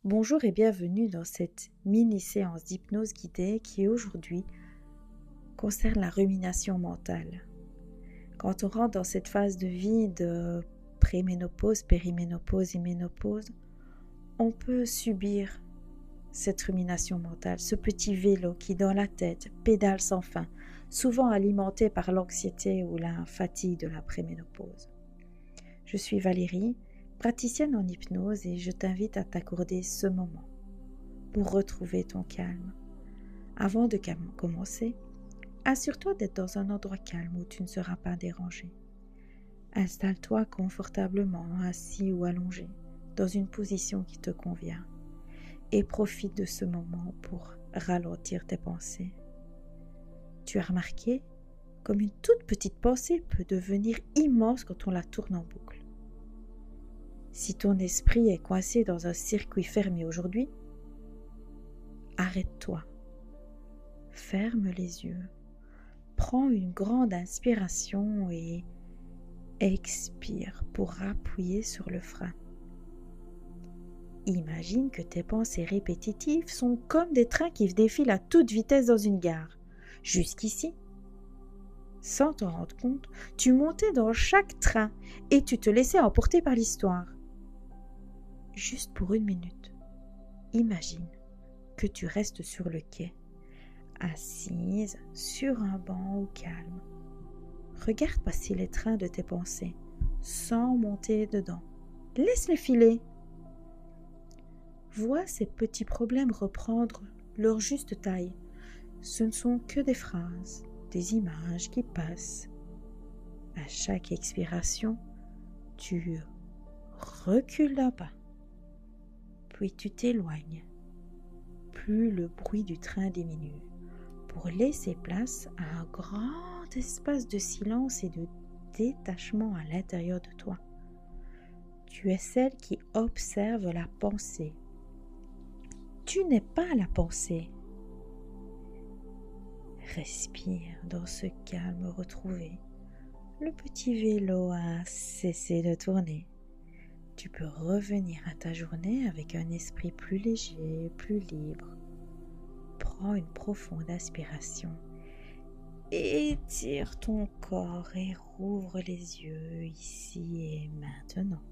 Bonjour et bienvenue dans cette mini-séance d'hypnose guidée qui aujourd'hui concerne la rumination mentale. Quand on rentre dans cette phase de vie de préménopause, périménopause et ménopause, on peut subir cette rumination mentale, ce petit vélo qui dans la tête pédale sans fin, souvent alimenté par l'anxiété ou la fatigue de la préménopause. Je suis Valérie, praticienne en hypnose et je t'invite à t'accorder ce moment pour retrouver ton calme. Avant de commencer, assure-toi d'être dans un endroit calme où tu ne seras pas dérangé. Installe-toi confortablement, assis ou allongé, dans une position qui te convient et profite de ce moment pour ralentir tes pensées. Tu as remarqué comme une toute petite pensée peut devenir immense quand on la tourne en boucle. Si ton esprit est coincé dans un circuit fermé aujourd'hui, arrête-toi, ferme les yeux, prends une grande inspiration et expire pour appuyer sur le frein. Imagine que tes pensées répétitives sont comme des trains qui défilent à toute vitesse dans une gare. Jusqu'ici, sans t'en rendre compte, tu montais dans chaque train et tu te laissais emporter par l'histoire. Juste pour une minute, imagine que tu restes sur le quai, assise sur un banc au calme. Regarde passer les trains de tes pensées, sans monter dedans. Laisse-les filer. Vois ces petits problèmes reprendre leur juste taille. Ce ne sont que des phrases, des images qui passent. À chaque expiration, tu recules d'un pas, puis tu t'éloignes. Plus le bruit du train diminue, pour laisser place à un grand espace de silence et de détachement à l'intérieur de toi. Tu es celle qui observe la pensée. Tu n'es pas la pensée. Respire dans ce calme retrouvé. Le petit vélo a cessé de tourner. Tu peux revenir à ta journée avec un esprit plus léger, plus libre. Prends une profonde inspiration. Étire ton corps et rouvre les yeux ici et maintenant.